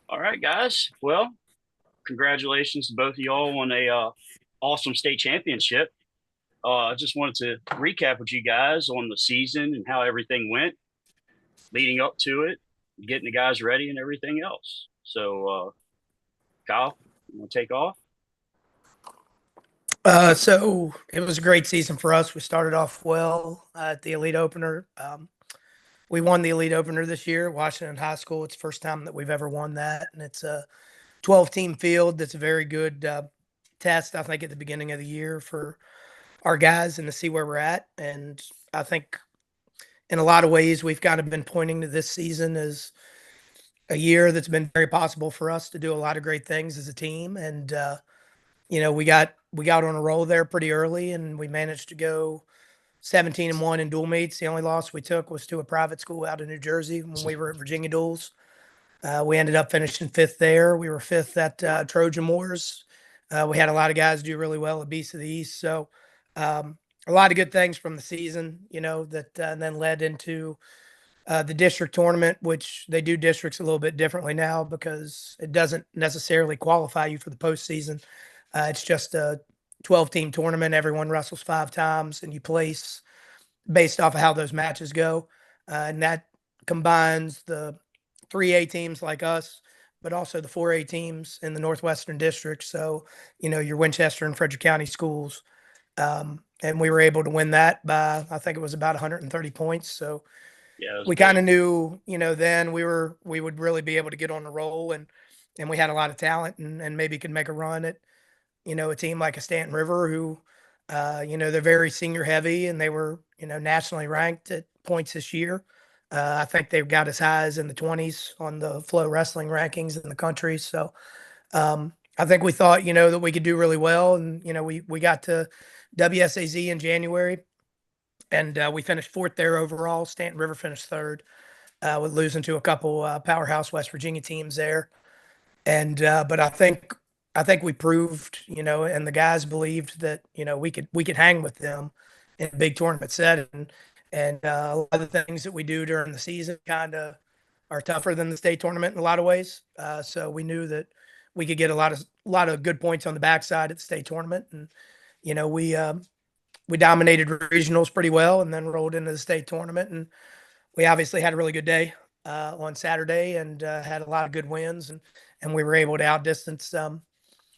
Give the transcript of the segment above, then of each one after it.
All right, guys. Well, congratulations to both of y'all on a awesome state championship. I just wanted to recap with you guys on the season and how everything went leading up to it, getting the guys ready and everything else. So, Kyle, you want to take off? So it was a great season for us. We started off well at the Elite Opener. We won the Elite Opener this year, Washington High School. It's the first time that we've ever won that, and it's a 12-team field. That's a very good test, I think, at the beginning of the year for our guys and to see where we're at. And I think in a lot of ways, we've kind of been pointing to this season as a year that's been very possible for us to do a lot of great things as a team. And we got on a roll there pretty early, and we managed to go 17-1 in dual meets. The only loss we took was to a private school out in New Jersey when we were at Virginia Duels. We ended up finishing fifth there. We were fifth at Trojan Wars. We had a lot of guys do really well at Beast of the East. So a lot of good things from the season, that then led into the district tournament, which they do districts a little bit differently now because it doesn't necessarily qualify you for the postseason. It's just a 12-team tournament. Everyone wrestles 5 times, and you place based off of how those matches go. And that combines the 3A teams like us, but also the 4A teams in the Northwestern District. So, your Winchester and Frederick County schools. And we were able to win that by, I think it was about 130 points. So Yeah, it was we kind big. of knew, then we would really be able to get on the roll, and we had a lot of talent, and maybe could make a run at, a team like a Stanton River who, they're very senior heavy, and they were, nationally ranked at points this year. I think they've got as high as in the 20s on the Flow Wrestling rankings in the country. So I think we thought, that we could do really well. And, we got to WSAZ in January, and we finished fourth there overall. Stanton River finished third, with losing to a couple powerhouse West Virginia teams there. And but I think we proved, and the guys believed that, we could hang with them in a big tournament setting. And a lot of the things that we do during the season kind of are tougher than the state tournament in a lot of ways. So we knew that we could get a lot of good points on the backside at the state tournament. And you know we dominated regionals pretty well, and then rolled into the state tournament. And we obviously had a really good day on Saturday, and had a lot of good wins, and we were able to outdistance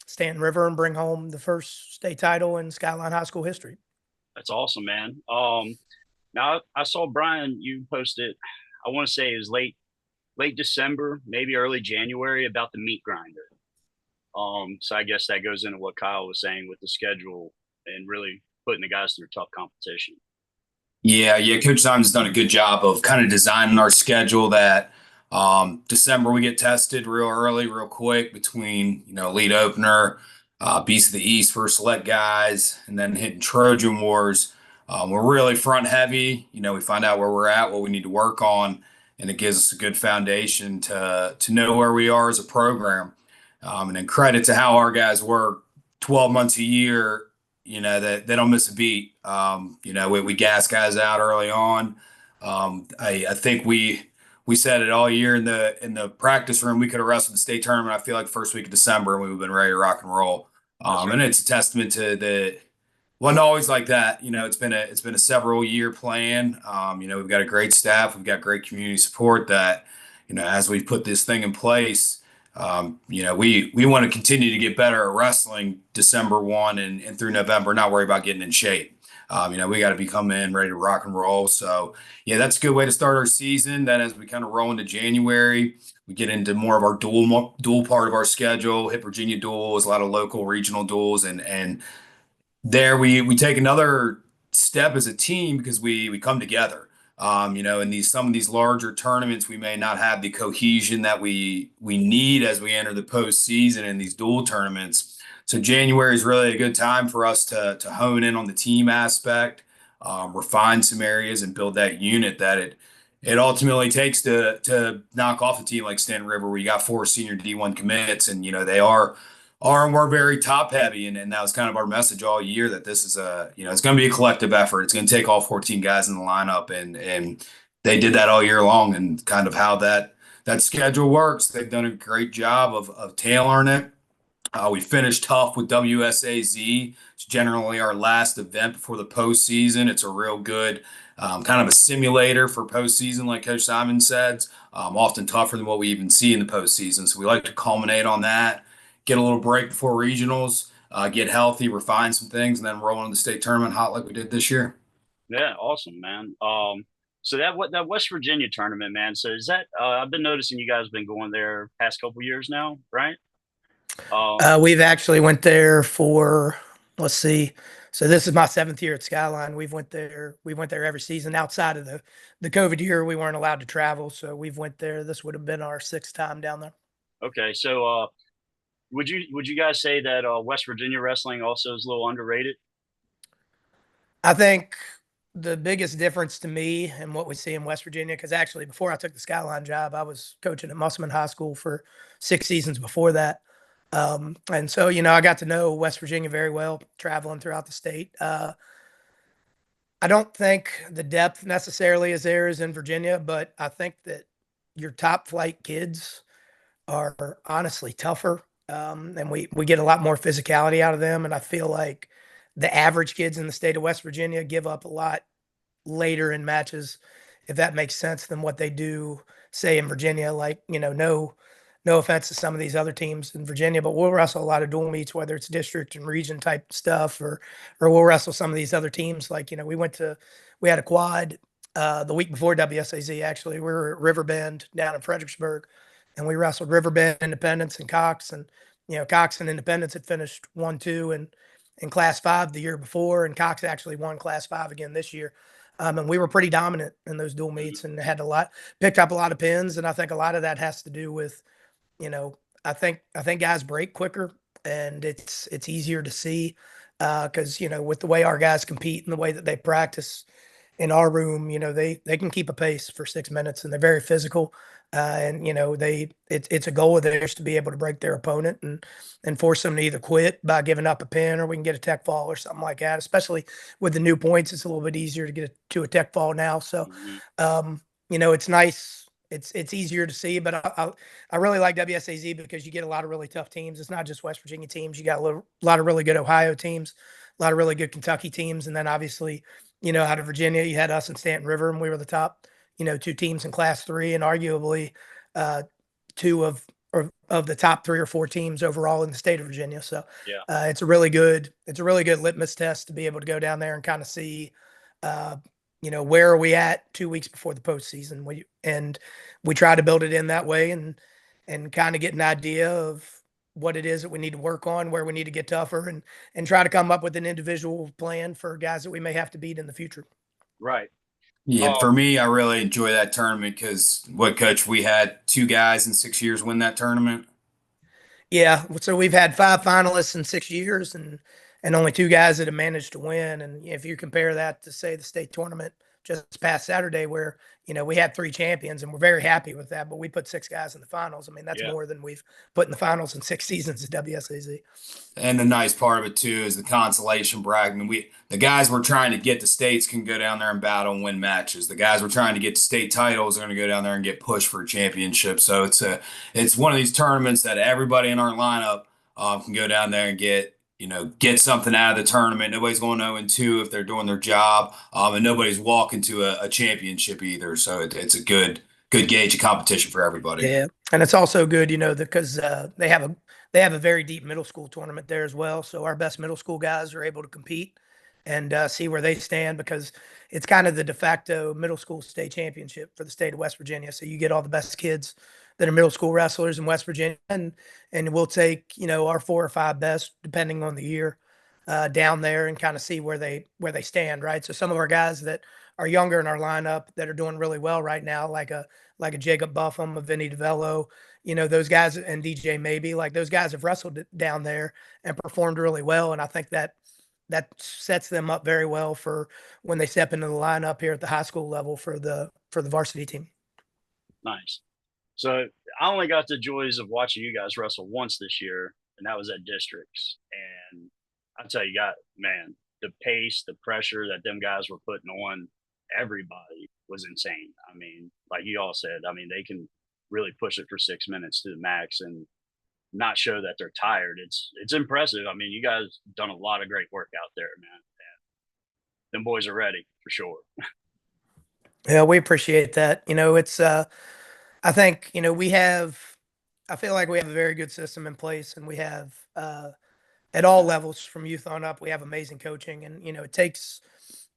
Stanton River and bring home the first state title in Skyline High School history. That's awesome, man. Now I saw Brian. You posted. I want to say it was late December, maybe early January, about the meat grinder. So I guess that goes into what Kyle was saying with the schedule and really putting the guys through tough competition. Yeah. Coach Simon's done a good job of kind of designing our schedule that December we get tested real early, real quick between, lead opener, Beast of the East for select guys, and then hitting Trojan Wars. We're really front heavy. We find out where we're at, what we need to work on, and it gives us a good foundation to know where we are as a program. And then credit to how our guys work 12 months a year, that they don't miss a beat. We gas guys out early on. I think we said it all year in the practice room. We could have wrestled the state tournament. I feel like first week of December, and we've been ready to rock and roll. That's right. And it's a testament to the wasn't always like that. It's been a several year plan. We've got a great staff. We've got great community support that, as we put this thing in place, we want to continue to get better at wrestling December 1 and through November, not worry about getting in shape. We got to be coming in ready to rock and roll. So, yeah, that's a good way to start our season. Then as we kind of roll into January, we get into more of our dual part of our schedule, hit Virginia duels, a lot of local regional duels. And there we take another step as a team because we come together. In some of these larger tournaments, we may not have the cohesion that we need as we enter the postseason in these dual tournaments. So January is really a good time for us to hone in on the team aspect, refine some areas, and build that unit that it ultimately takes to knock off a team like Stanton River, where you got 4 senior D1 commits, and they are and we're very top heavy, and that was kind of our message all year, that this is it's going to be a collective effort. It's going to take all 14 guys in the lineup, and they did that all year long, and kind of how that schedule works. They've done a great job of tailoring it. We finished tough with WSAZ. It's generally our last event before the postseason. It's a real good kind of a simulator for postseason, like Coach Simon said. Often tougher than what we even see in the postseason. So we like to culminate on that, get a little break before regionals, get healthy, refine some things, and then roll into the state tournament hot like we did this year. Yeah, awesome, man. So that West Virginia tournament, man. So is that I've been noticing you guys been going there past couple years now, right? We've actually went there for, let's see. So this is my 7th year at Skyline. We went there every season outside of the COVID year. We weren't allowed to travel. So we've went there. This would have been our 6th time down there. Okay, so would you guys say that West Virginia wrestling also is a little underrated? I think the biggest difference to me and what we see in West Virginia, because actually before I took the Skyline job, I was coaching at Musselman High School for 6 seasons before that. And so, I got to know West Virginia very well, traveling throughout the state. I don't think the depth necessarily is there as in Virginia, but I think that your top flight kids are honestly tougher. And we get a lot more physicality out of them. And I feel like the average kids in the state of West Virginia give up a lot later in matches, if that makes sense, than what they do, say, in Virginia. Like, no offense to some of these other teams in Virginia, but we'll wrestle a lot of dual meets, whether it's district and region type stuff, or we'll wrestle some of these other teams. Like, we had a quad the week before WSAZ. Actually, we were at Riverbend down in Fredericksburg, and we wrestled Riverbend, Independence, and Cox. And Cox and Independence had finished 1-2 in Class 5 the year before, and Cox actually won Class 5 again this year. And we were pretty dominant in those dual meets and picked up a lot of pins. And I think a lot of that has to do with, I think guys break quicker, and it's easier to see because with the way our guys compete and the way that they practice in our room, they can keep a pace for 6 minutes, and they're very physical. And it's a goal of theirs to be able to break their opponent and force them to either quit by giving up a pin, or we can get a tech fall or something like that. Especially with the new points, it's a little bit easier to get to a tech fall now. So, Mhm. it's nice. It's easier to see, but I really like WSAZ because you get a lot of really tough teams. It's not just West Virginia teams. You got a lot of really good Ohio teams, a lot of really good Kentucky teams, and then obviously, out of Virginia, you had us in Stanton River, and we were the top, 2 teams in Class 3, and arguably uh, two of the top 3 or 4 teams overall in the state of Virginia. So Yeah. it's a really good litmus test to be able to go down there and kind of see, uh, where are we at 2 weeks before the postseason. We try to build it in that way and kind of get an idea of what it is that we need to work on, where we need to get tougher, and try to come up with an individual plan for guys that we may have to beat in the future. Right. Yeah, for me, I really enjoy that tournament because what coach, we had 2 guys in 6 years win that tournament. Yeah, so we've had 5 finalists in 6 years, and only 2 guys that have managed to win. And if you compare that to, say, the state tournament just past Saturday, where we had 3 champions, and we're very happy with that, but we put 6 guys in the finals. I mean, that's Yeah. more than we've put in the finals in 6 seasons at WSAZ. And the nice part of it too is the consolation bracket. I mean, the guys we're trying to get to states can go down there and battle and win matches. The guys we're trying to get to state titles are going to go down there and get pushed for a championship. So it's one of these tournaments that everybody in our lineup can go down there and get something out of the tournament. Nobody's going 0-2 if they're doing their job, and nobody's walking to a championship either. So it's a good gauge of competition for everybody. Yeah, and it's also good, because they have a very deep middle school tournament there as well. So our best middle school guys are able to compete and see where they stand, because it's kind of the de facto middle school state championship for the state of West Virginia. So you get all the best kids that are middle school wrestlers in West Virginia, and we'll take our 4 or 5 best, depending on the year, down there and kind of see where they stand. Right. So some of our guys that are younger in our lineup that are doing really well right now, like a Jacob Buffum, a Vinny DeVello, those guys, and DJ Maybe, like those guys have wrestled down there and performed really well. And I think that sets them up very well for when they step into the lineup here at the high school level for the varsity team. Nice. So I only got the joys of watching you guys wrestle once this year, and that was at districts. And I tell you, man, the pace, the pressure that them guys were putting on everybody was insane. I mean, like you all said, I mean, really push it for 6 minutes to the max and not show that they're tired. It's impressive. I mean, you guys done a lot of great work out there, man. Them boys are ready for sure. Yeah, we appreciate that. It's I think, I feel like we have a very good system in place, and we have at all levels from youth on up, we have amazing coaching, and it takes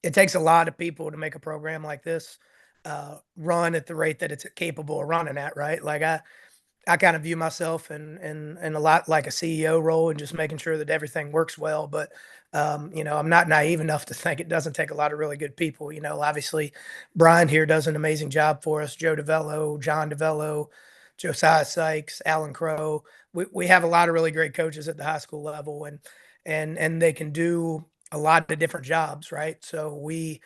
a lot of people to make a program like this run at the rate that it's capable of running at, right? Like I kind of view myself in a lot like a CEO role and just making sure that everything works well. But I'm not naive enough to think it doesn't take a lot of really good people. Obviously, Brian here does an amazing job for us. Joe DeVello, John DeVello, Josiah Sykes, Alan Crow. We have a lot of really great coaches at the high school level, and they can do a lot of different jobs, right? So we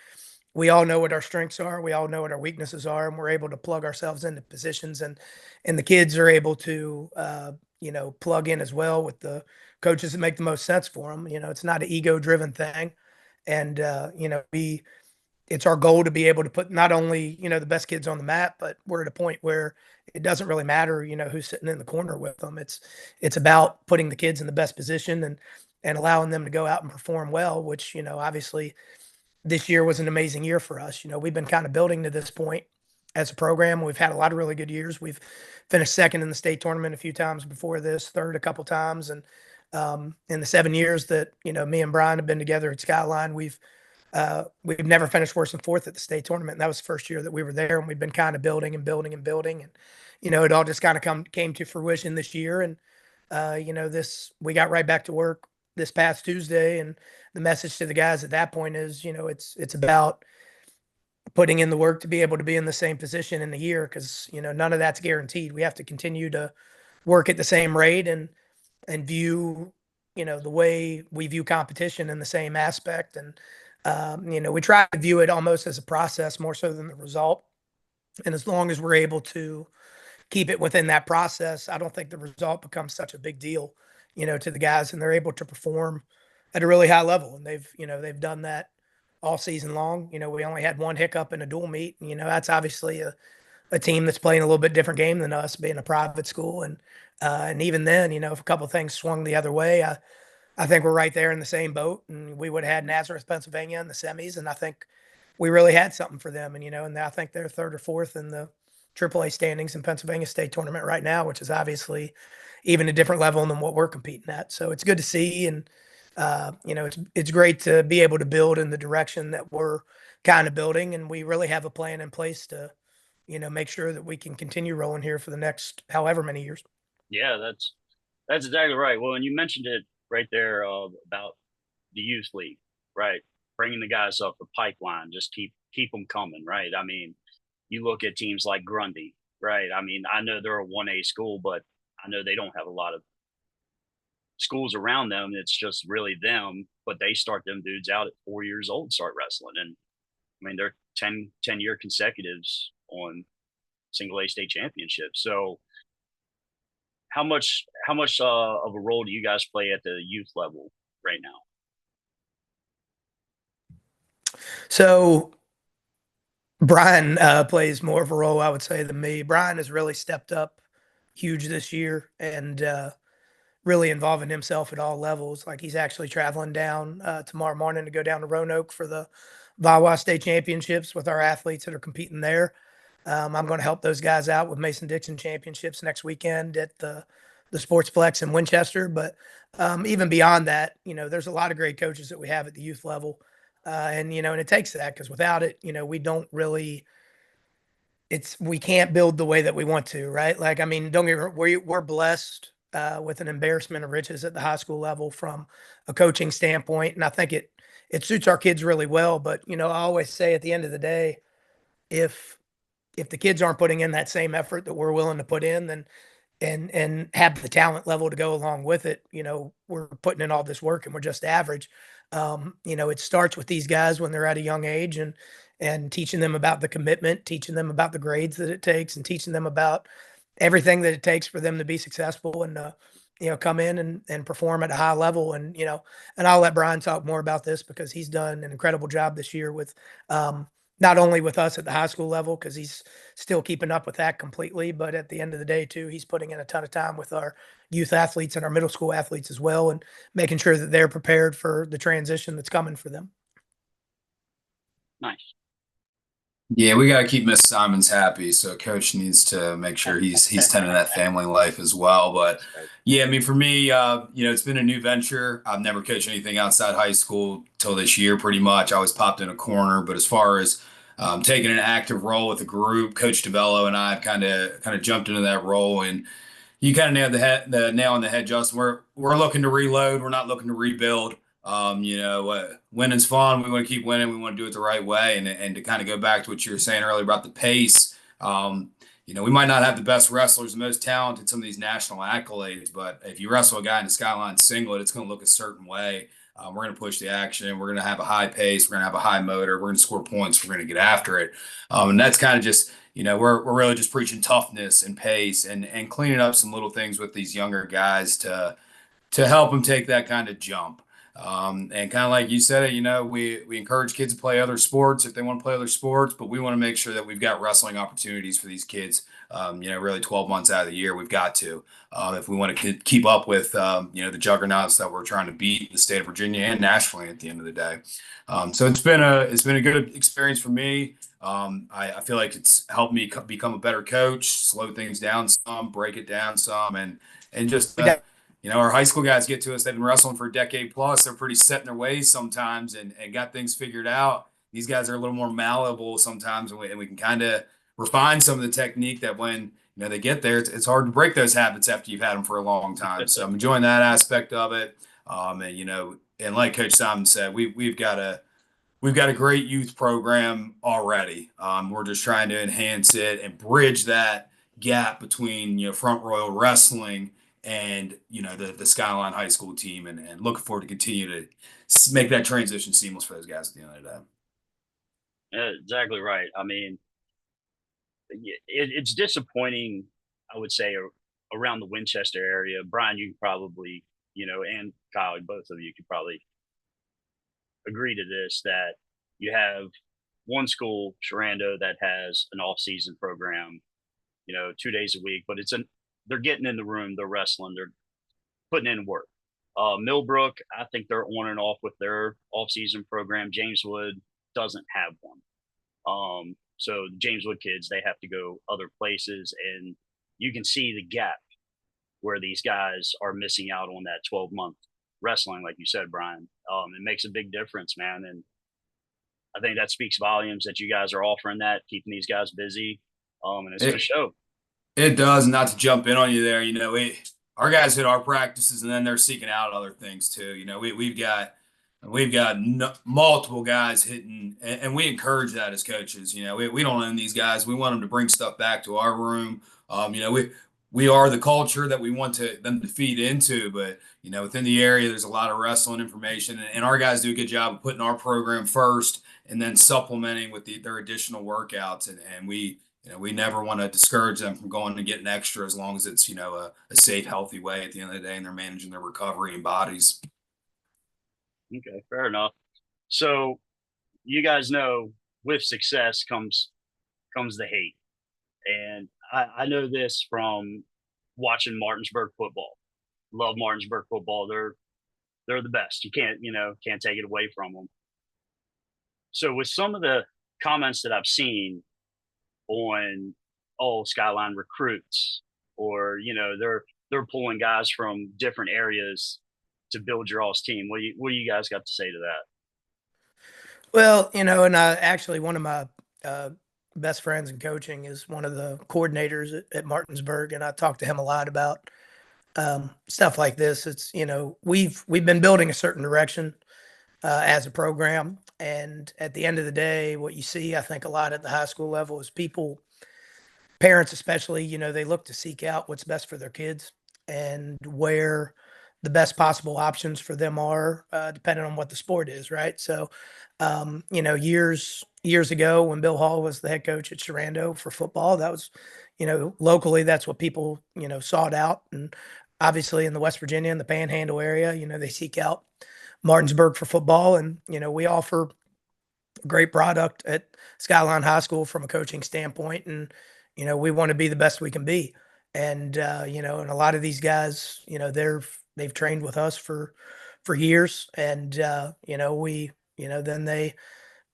all know what our strengths are. We all know what our weaknesses are, and we're able to plug ourselves into positions, and the kids are able to, plug in as well with the coaches that make the most sense for them. It's not an ego driven thing. And, it's our goal to be able to put not only, the best kids on the map, but we're at a point where it doesn't really matter, who's sitting in the corner with them. It's about putting the kids in the best position and allowing them to go out and perform well, which, obviously this year was an amazing year for us. We've been kind of building to this point as a program. We've had a lot of really good years. We've finished second in the state tournament a few times before this, third a couple times, and in the 7 years that me and Brian have been together at Skyline, we've never finished worse than fourth at the state tournament. And that was the first year that we were there, and we've been kind of building and building and building, and it all just kind of came to fruition this year. And this we got right back to work this past Tuesday, and the message to the guys at that point is, it's about putting in the work to be able to be in the same position in the year, because none of that's guaranteed. We have to continue to work at the same rate and view the way we view competition in the same aspect. And we try to view it almost as a process more so than the result. And as long as we're able to keep it within that process, I don't think the result becomes such a big deal, to the guys, and they're able to perform at a really high level. And they've done that all season long. We only had one hiccup in a dual meet. And, that's obviously a team that's playing a little bit different game than us, being a private school. And even then, if a couple of things swung the other way, I think we're right there in the same boat, and we would have had Nazareth, Pennsylvania in the semis. And I think we really had something for them. And I think they're third or fourth in the AAA standings in Pennsylvania State Tournament right now, which is obviously even a different level than what we're competing at. So it's good to see. And, it's great to be able to build in the direction that we're kind of building. And we really have a plan in place to, make sure that we can continue rolling here for the next however many years. Yeah, that's exactly right. Well, and you mentioned it right there about the youth league, right? Bringing the guys up the pipeline, just keep them coming, right? I mean, you look at teams like Grundy, right? I mean, I know they're a 1A school, but I know they don't have a lot of schools around them. It's just really them, but they start them dudes out at 4 years old, start wrestling. And I mean, they're 10-year consecutives on single A state championships. So how much of a role do you guys play at the youth level right now? So Brian plays more of a role, I would say, than me. Brian has really stepped up huge this year, and really involving himself at all levels. Like, he's actually traveling down tomorrow morning to go down to Roanoke for the Vawa State Championships with our athletes that are competing there. I'm going to help those guys out with Mason-Dixon Championships next weekend at the Sportsplex in Winchester. But even beyond that, there's a lot of great coaches that we have at the youth level. And it takes that, because without it, we don't really, we can't build the way that we want to, right? Like, I mean, don't get me wrong, we're blessed with an embarrassment of riches at the high school level from a coaching standpoint. And I think it suits our kids really well. But, I always say at the end of the day, if the kids aren't putting in that same effort that we're willing to put in, then and have the talent level to go along with it, we're putting in all this work and we're just average. It starts with these guys when they're at a young age, and teaching them about the commitment, teaching them about the grades that it takes, and teaching them about everything that it takes for them to be successful and come in and perform at a high level. And I'll let Brian talk more about this, because he's done an incredible job this year with not only with us at the high school level, because he's still keeping up with that completely, but at the end of the day too, he's putting in a ton of time with our youth athletes and our middle school athletes as well, and making sure that they're prepared for the transition that's coming for them. Nice. Yeah, we got to keep Miss Simons happy, so coach needs to make sure he's tending that family life as well. But yeah, I mean, for me, it's been a new venture. I've never coached anything outside high school till this year, pretty much. I always popped in a corner, but as far as taking an active role with the group, Coach DeBello and I have kind of jumped into that role, and you kind of nailed the nail on the head, Justin. We're looking to reload. We're not looking to rebuild. Winning's fun. We want to keep winning. We want to do it the right way. And to kind of go back to what you were saying earlier about the pace, we might not have the best wrestlers, the most talented, some of these national accolades, but if you wrestle a guy in a Skyline singlet, it's going to look a certain way. We're going to push the action. We're going to have a high pace. We're going to have a high motor. We're going to score points. We're going to get after it. And that's kind of just, we're really just preaching toughness and pace and cleaning up some little things with these younger guys to help them take that kind of jump. And kind of like you said, we encourage kids to play other sports if they want to play other sports, but we want to make sure that we've got wrestling opportunities for these kids. Really 12 months out of the year, we've got to, if we want to keep up with, the juggernauts that we're trying to beat in the state of Virginia and nationally at the end of the day. So it's been a good experience for me. I feel like it's helped me become a better coach, slow things down some, break it down some, and just, our high school guys get to us. They've been wrestling for a decade plus. They're pretty set in their ways sometimes and got things figured out. These guys are a little more malleable sometimes, and we can kind of refine some of the technique that when they get there, it's hard to break those habits after you've had them for a long time. So I'm enjoying that aspect of it. And like Coach Simon said, we've got a great youth program already. We're just trying to enhance it and bridge that gap between Front Royal Wrestling and the Skyline High School team, and looking forward to continue to make that transition seamless for those guys at the end of the day. Yeah, exactly right. I mean, it's disappointing, I would say, around the Winchester area. Brian, you probably, and Kyle, both of you could probably agree to this, that you have one school, Sharando, that has an off-season program, 2 days a week, but they're getting in the room, they're wrestling, they're putting in work. Millbrook, I think they're on and off with their off-season program. Jameswood doesn't have one. So the Jameswood kids, they have to go other places, and you can see the gap where these guys are missing out on that 12-month wrestling, like you said, Brian. It makes a big difference, man. And I think that speaks volumes that you guys are offering that, keeping these guys busy. And it's going to show. It does. Not to jump in on you there, our guys hit our practices and then they're seeking out other things too. We've got multiple guys hitting, and we encourage that as coaches. We don't own these guys. We want them to bring stuff back to our room. We are the culture that we want them to feed into, but within the area, there's a lot of wrestling information, and our guys do a good job of putting our program first and then supplementing with their additional workouts. And we never want to discourage them from going and getting extra as long as it's, a safe, healthy way at the end of the day, and they're managing their recovery and bodies. Okay, fair enough. So you guys know with success comes the hate. And I know this from watching Martinsburg football. Love Martinsburg football. They're the best. You can't take it away from them. So with some of the comments that I've seen on Skyline recruits, or they're pulling guys from different areas to build your all's team. What do you guys got to say to that? Well, and actually one of my best friends in coaching is one of the coordinators at Martinsburg, and I talked to him a lot about stuff like this. It's we've been building a certain direction as a program, and at the end of the day, what you see, I think, a lot at the high school level is parents especially, they look to seek out what's best for their kids and where the best possible options for them are, depending on what the sport is, right? So, years ago when Bill Hall was the head coach at Sharando for football, that was, locally, that's what people, sought out. And obviously in the West Virginia and the Panhandle area, they seek out Martinsburg for football. And, we offer great product at Skyline High School from a coaching standpoint, and we want to be the best we can be. And and a lot of these guys, they've trained with us for years, and we, then they,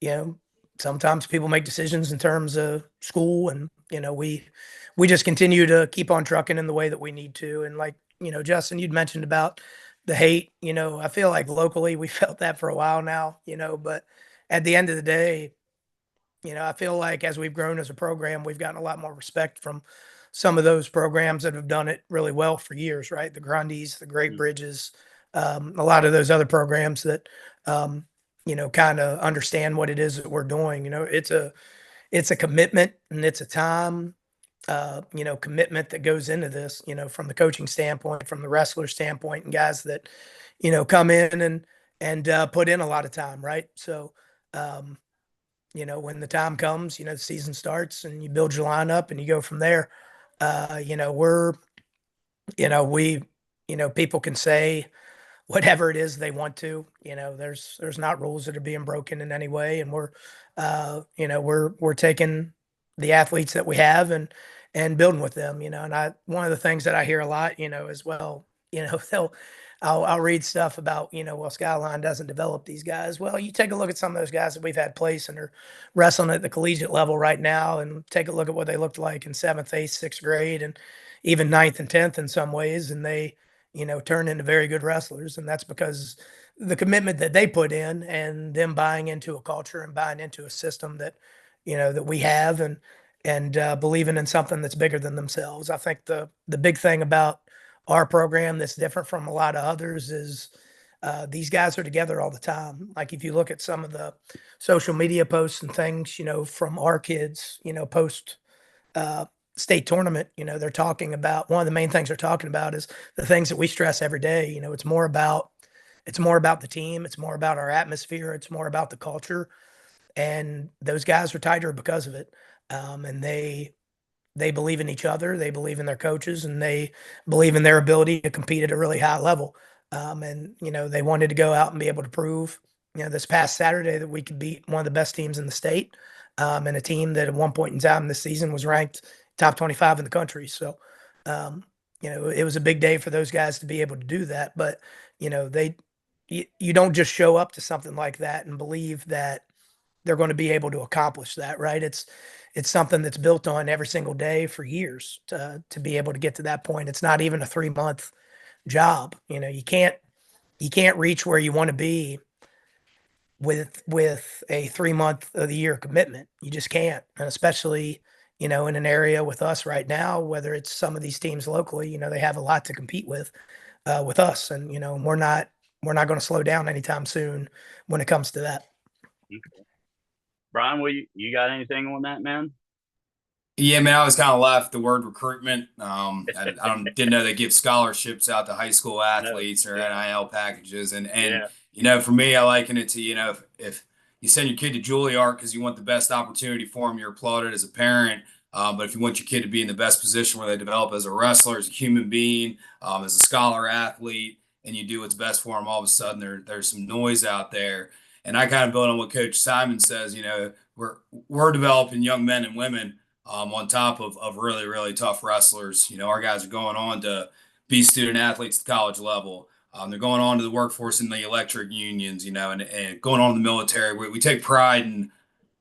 you know, sometimes people make decisions in terms of school, and we just continue to keep on trucking in the way that we need to. And like, Justin, you'd mentioned about the hate. I feel like locally we felt that for a while now, but at the end of the day, I feel like as we've grown as a program, we've gotten a lot more respect from some of those programs that have done it really well for years, right? The Grundys, the Great Bridges, a lot of those other programs that, kind of understand what it is that we're doing. It's a commitment, and it's a time, commitment that goes into this, from the coaching standpoint, from the wrestler standpoint, and guys that, come in and put in a lot of time, right? So, when the time comes, the season starts and you build your lineup and you go from there. We're, we, people can say whatever it is they want to. There's not rules that are being broken in any way, and we're taking the athletes that we have and building with them. And one of the things that I hear a lot, as well, they'll I'll read stuff about, well, Skyline doesn't develop these guys. Well, you take a look at some of those guys that we've had place and are wrestling at the collegiate level right now, and take a look at what they looked like in seventh, eighth, sixth grade, and even ninth and 10th in some ways. And they, turn into very good wrestlers. And that's because the commitment that they put in, and them buying into a culture and buying into a system that, that we have, and believing in something that's bigger than themselves. I think the big thing about our program that's different from a lot of others is these guys are together all the time. Like if you look at some of the social media posts and things, from our kids, post uh, state tournament, they're talking about, one of the main things they're talking about is the things that we stress every day. It's more about the team. It's more about our atmosphere. It's more about the culture. And those guys are tighter because of it. And they believe in each other, they believe in their coaches, and they believe in their ability to compete at a really high level. And they wanted to go out and be able to prove, this past Saturday, that we could beat one of the best teams in the state, and a team that at one point in time this season was ranked top 25 in the country. So, it was a big day for those guys to be able to do that. But you don't just show up to something like that and believe that they're going to be able to accomplish that, right? It's something that's built on every single day for years to be able to get to that point. It's not even a 3-month job. You can't reach where you want to be with a 3-month of the year commitment. You just can't. And especially, in an area with us right now, whether it's some of these teams locally, they have a lot to compete with us. And, we're not going to slow down anytime soon when it comes to that. Okay. Brian, you got anything on that, man? Yeah, man, I was kind of left the word recruitment. Didn't know they give scholarships out to high school athletes or NIL packages, and for me, I liken it to if you send your kid to Juilliard because you want the best opportunity for them, you're applauded as a parent. But if you want your kid to be in the best position where they develop as a wrestler, as a human being, as a scholar athlete, and you do what's best for them, all of a sudden there's some noise out there. And I kind of build on what Coach Simon says. We're developing young men and women on top of really, really tough wrestlers. Our guys are going on to be student athletes at the college level. They're going on to the workforce in the electric unions, and going on in the military. We take pride in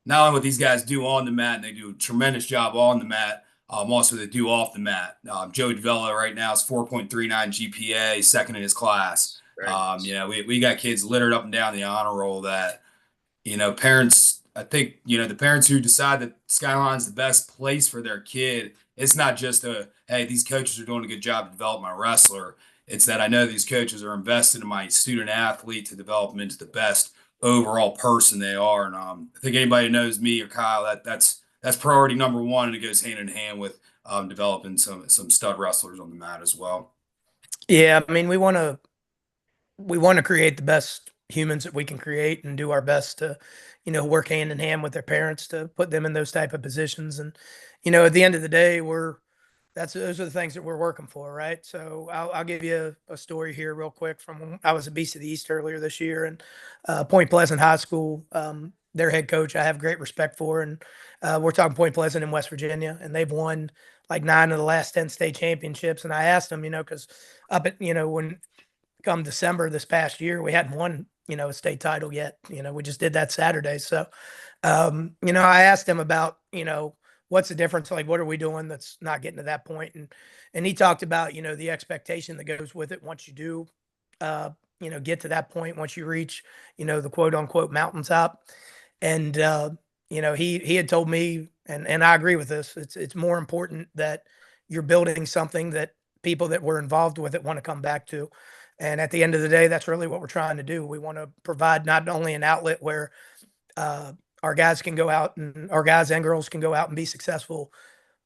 not only what these guys do on the mat, and they do a tremendous job on the mat, also they do off the mat. Joey DeVella right now is 4.39 GPA, second in his class. We got kids littered up and down the honor roll that, parents, I think, the parents who decide that Skyline's the best place for their kid, it's not just hey, these coaches are doing a good job to develop my wrestler. It's that I know these coaches are invested in my student athlete to develop them into the best overall person they are. And I think anybody who knows me or Kyle, that's priority number one, and it goes hand in hand with developing some stud wrestlers on the mat as well. Yeah, I mean, we want to create the best humans that we can create, and do our best to, work hand in hand with their parents to put them in those type of positions. And, at the end of the day, those are the things that we're working for, right? So I'll give you a story here real quick from when I was at Beast of the East earlier this year, and Point Pleasant High School. their head coach I have great respect for, and we're talking Point Pleasant in West Virginia, and they've won like 9 of the last 10 state championships. And I asked them, because up at when come December this past year, we hadn't won a state title yet. We just did that Saturday. So I asked him about what's the difference, like what are we doing that's not getting to that point, and he talked about the expectation that goes with it once you do get to that point, once you reach the quote unquote mountaintop. And he had told me, and I agree with this, it's more important that you're building something that people that were involved with it want to come back to. And at the end of the day, that's really what we're trying to do. We want to provide not only an outlet where our guys can go out, and our guys and girls can go out and be successful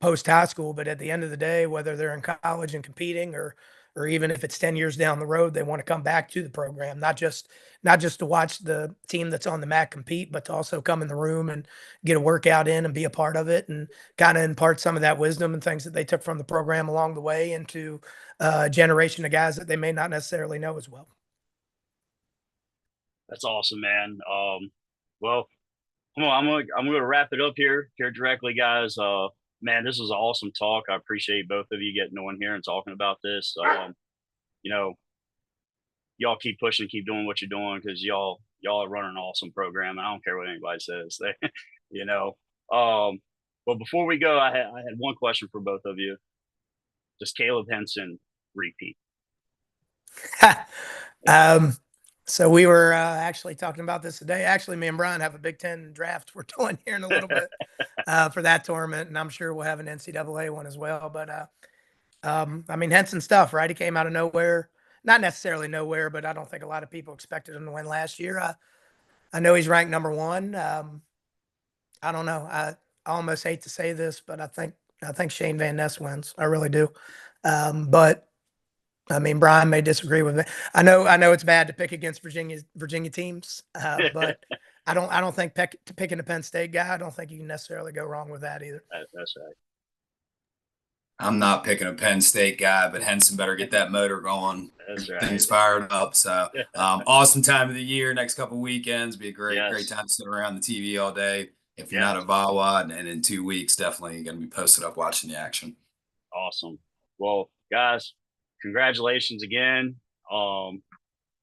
post high school, but at the end of the day, whether they're in college and competing, or even if it's 10 years down the road, they want to come back to the program, not just to watch the team that's on the mat compete, but to also come in the room and get a workout in and be a part of it, and kind of impart some of that wisdom and things that they took from the program along the way into a generation of guys that they may not necessarily know as well. That's awesome, man. Well, I'm gonna wrap it up here directly, guys. Man, this was an awesome talk. I appreciate both of you getting on here and talking about this. Y'all keep pushing, keep doing what you're doing, because y'all are running an awesome program. I don't care what anybody says. But before we go, I had one question for both of you. Does Caleb Henson repeat? So we were actually talking about this today. Actually, me and Brian have a Big Ten draft we're doing here in a little bit for that tournament, and I'm sure we'll have an NCAA one as well. But Henson stuff, right? He came out of nowhere, not necessarily nowhere, but I don't think a lot of people expected him to win last year. I know he's ranked number 1. I don't know. I almost hate to say this, but I think Shane Van Ness wins. I really do. But Brian may disagree with me. I know it's bad to pick against Virginia teams, but I don't think picking a Penn State guy, I don't think you can necessarily go wrong with that either. That's right. I'm not picking a Penn State guy, but Henson better get that motor going. That's right. Things fired up. So awesome time of the year. Next couple weekends be a great time to sit around the TV all day. If you're not at VAWA, and in 2 weeks, definitely going to be posted up watching the action. Awesome. Well, guys, congratulations again.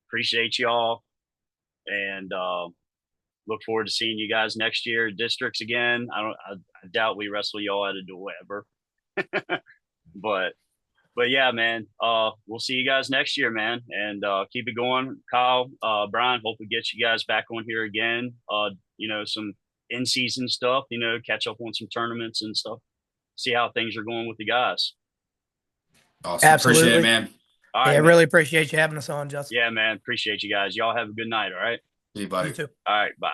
Appreciate y'all, and look forward to seeing you guys next year at districts again. I doubt we wrestle y'all at a duel ever. but yeah, man, we'll see you guys next year, man, and keep it going. Kyle, Brian, hope we get you guys back on here again. Some in-season stuff, catch up on some tournaments and stuff, see how things are going with the guys. Awesome. Absolutely. Appreciate it, man. All right, I really appreciate you having us on, Justin. Yeah, man, appreciate you guys. Y'all have a good night. All right. See you, buddy. You too. All right, bye.